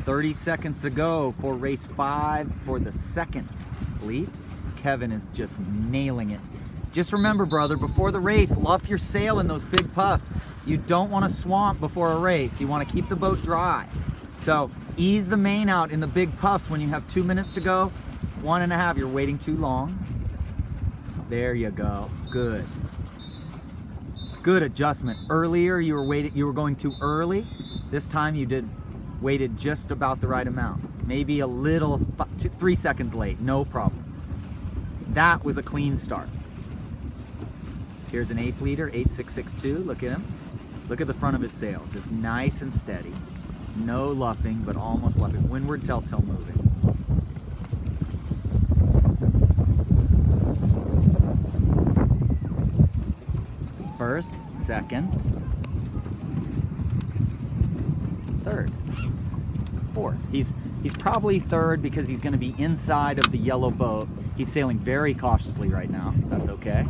30 seconds to go for race 5 for the second fleet. Kevin is just nailing it. Just remember, brother, before the race, luff your sail in those big puffs. You don't want to swamp before a race. You want to keep the boat dry. So ease the main out in the big puffs when you have 2 minutes to go. 1.5, you're waiting too long. There you go, good. Good adjustment. Earlier you were going too early. This time you waited just about the right amount. Maybe a little, 3 seconds late, no problem. That was a clean start. Here's an A-fleeter, 8662, look at him. Look at the front of his sail, just nice and steady. No luffing, but almost luffing. Windward telltale moving. First, second, third, fourth. He's probably third because he's going to be inside of the yellow boat. He's sailing very cautiously right now. That's okay.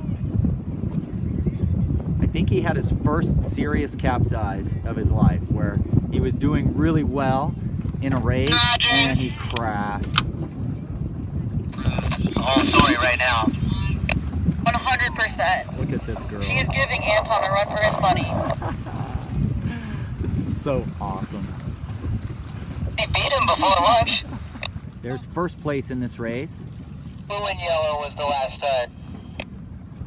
I think he had his first serious capsize of his life where he was doing really well in a race and he crashed. Oh, sorry right now. 100%. Look at this girl. She is giving Anton a run for his money. This is so awesome. He beat him before lunch. There's first place in this race. Blue and yellow was the last start.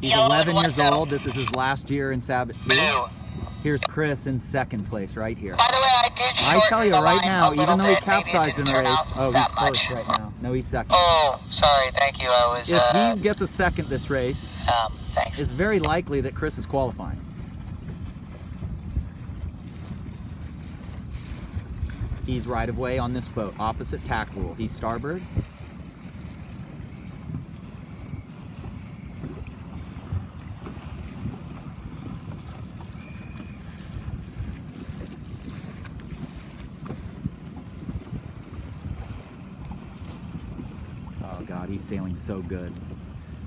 He's Yellow 11 and years yellow. old. This is his last year in Sabot 2. Blue. Here's Chris in second place right here. By the way, I did I shorten tell you the right line now, a little even though he bit. Maybe it capsized in didn't a turn race, out oh, he's that much. first right now. No, he's second. Oh, sorry, thank you. I was, If he gets a second this race, thanks. it's very likely that Chris is qualifying. He's right of way on this boat, opposite tack rule. He's starboard. Oh God, he's sailing so good.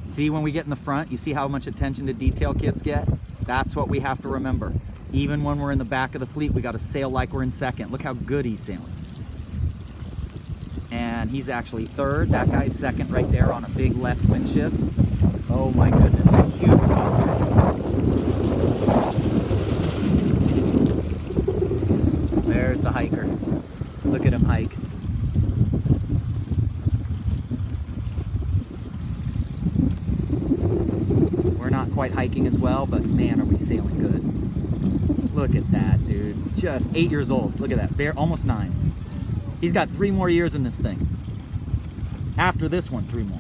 See, when we get in the front, you see how much attention to detail kids get? That's what we have to remember. Even when we're in the back of the fleet, we got to sail like we're in second. Look how good he's sailing. And he's actually third. That guy's second right there on a big left wind shift. Oh my goodness, huge buff. There's the hiker. Look at him hike. We're not quite hiking as well, but man, are we sailing good. Look at that, dude. Just 8 years old. Look at that. Almost 9. He's got 3 more years in this thing. After this one, 3 more.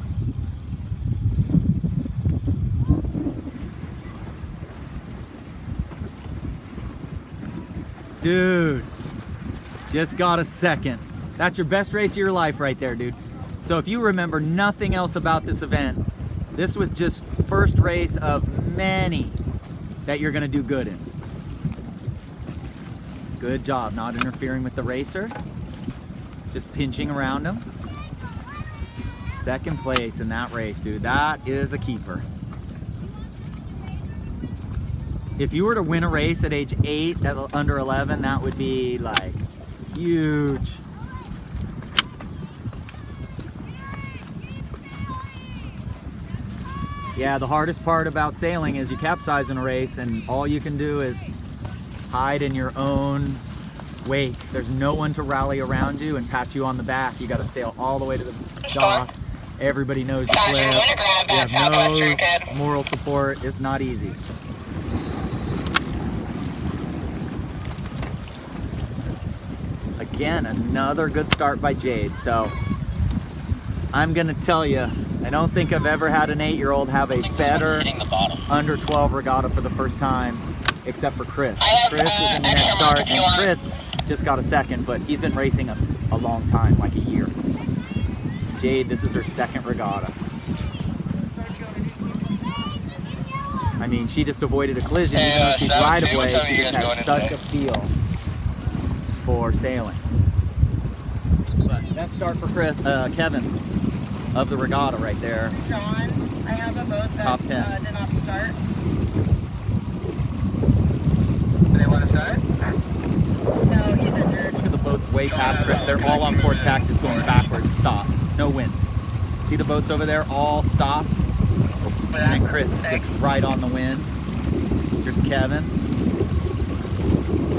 Dude, just got a second. That's your best race of your life right there, dude. So if you remember nothing else about this event, this was just first race of many that you're gonna do good in. Good job, not interfering with the racer. Just pinching around him. Second place in that race, dude. That is a keeper. If you were to win a race at age 8, under 11, that would be like huge. Yeah, the hardest part about sailing is you capsize in a race and all you can do is hide in your own wake. There's no one to rally around you and pat you on the back. You got to sail all the way to the dock. Everybody knows you flip. You have no moral support. It's not easy. Again, another good start by Jade. So I'm gonna tell you, I don't think I've ever had an 8-year-old have a better under 12 regatta for the first time, except for Chris. Chris is in the next start, and Chris just got a second, but he's been racing a long time, like a year. Jade, this is her second regatta. I mean, she just avoided a collision, even though she's right of way. She just has such a feel for sailing. But best start for Kevin of the regatta right there. John, I have a boat that Top 10. did not start. Do they want to start? No, he's injured. Look at the boat's way past Chris. They're all on port tack, just going backwards, stopped. No wind. See the boats over there, all stopped? And then Chris is just right on the wind. Here's Kevin.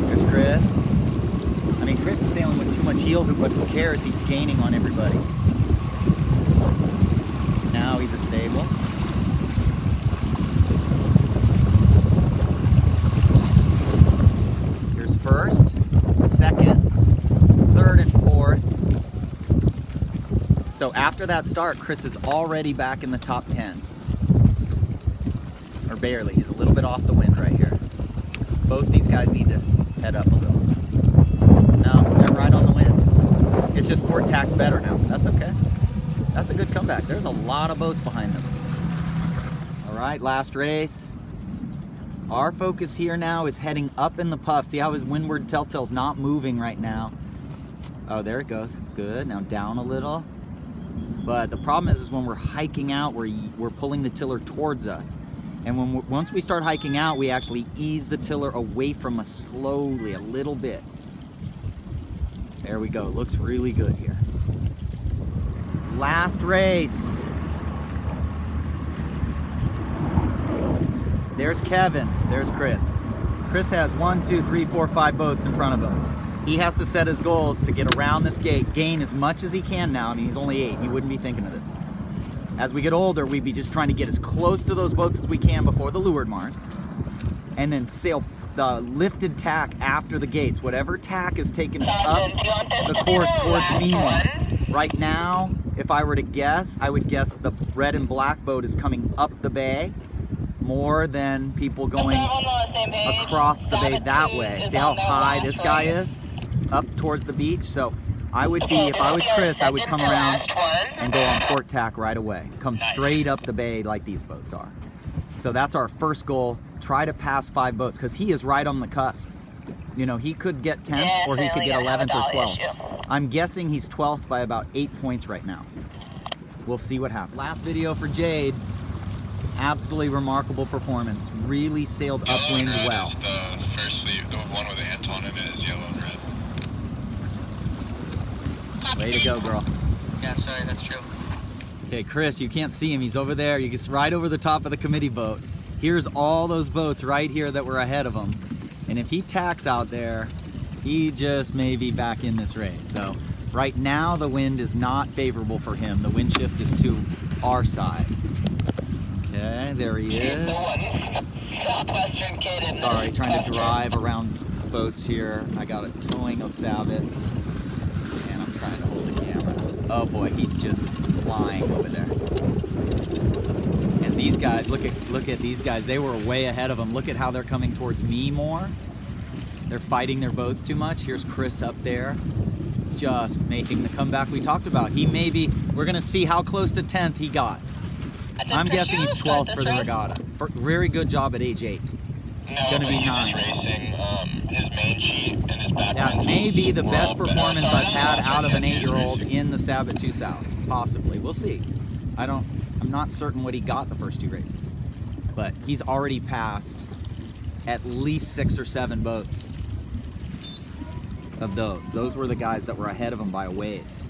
Here's Chris. I mean, Chris is sailing with too much heel hoop, but who cares? He's gaining on everybody. Now he's a stable. Here's first, second, third, and fourth. So after that start, Chris is already back in the top 10. Or barely. He's a little bit off the wind right here. Both these guys need to head up a little. No, they're right on the wind. It's just port tack's better now. That's okay. That's a good comeback. There's a lot of boats behind them. All right, last race. Our focus here now is heading up in the puff. See how his windward telltale's not moving right now. Oh, there it goes. Good. Now down a little. But the problem is when we're hiking out, we're pulling the tiller towards us. And once we start hiking out, we actually ease the tiller away from us slowly, a little bit. There we go. Looks really good here. Last race. There's Kevin. There's Chris. Chris has 1, 2, 3, 4, 5 boats in front of him. He has to set his goals to get around this gate, gain as much as he can now. I mean, he's only 8. He wouldn't be thinking of this. As we get older, we'd be just trying to get as close to those boats as we can before the leeward mark, and then sail the lifted tack after the gates. Whatever tack is taking us up the course towards Nemo. Right now, if I were to guess, I would guess the red and black boat is coming up the bay more than people going across the bay that way. See how high this guy is? Up towards the beach. So I would be, if I was Chris, I would come around and go on port tack right away. Come straight up the bay like these boats are. So that's our first goal. Try to pass 5 boats because he is right on the cusp. You know, he could get 10th or he could get 11th or 12th. I'm guessing he's 12th by about 8 points right now. We'll see what happens. Last video for Jade. Absolutely remarkable performance. Really sailed upwind well. The first fleet, the one with Anton in it is yellow and red. Way to go, girl. Yeah, sorry, that's true. Okay, Chris, you can't see him. He's over there. You just right over the top of the committee boat. Here's all those boats right here that were ahead of him. And if he tacks out there, he just may be back in this race. So right now, the wind is not favorable for him. The wind shift is to our side. Okay, there he is. Sorry, trying to drive around boats here. I got a towing of Sabot, and I'm trying to hold the camera. Oh boy, he's just flying over there. And these guys, look at these guys. They were way ahead of them. Look at how they're coming towards me more. They're fighting their boats too much. Here's Chris up there, just making the comeback we talked about. He may be, we're gonna see how close to 10th he got. I'm guessing he's 12th for the regatta. Very good job at age 8. Gonna be 9. His main sheet and his back. That may be the best performance I've had out of an 8-year-old in the Sabot 2 South. Possibly. We'll see. I'm not certain what he got the first 2 races. But he's already passed at least 6 or 7 boats of those. Those were the guys that were ahead of him by a ways.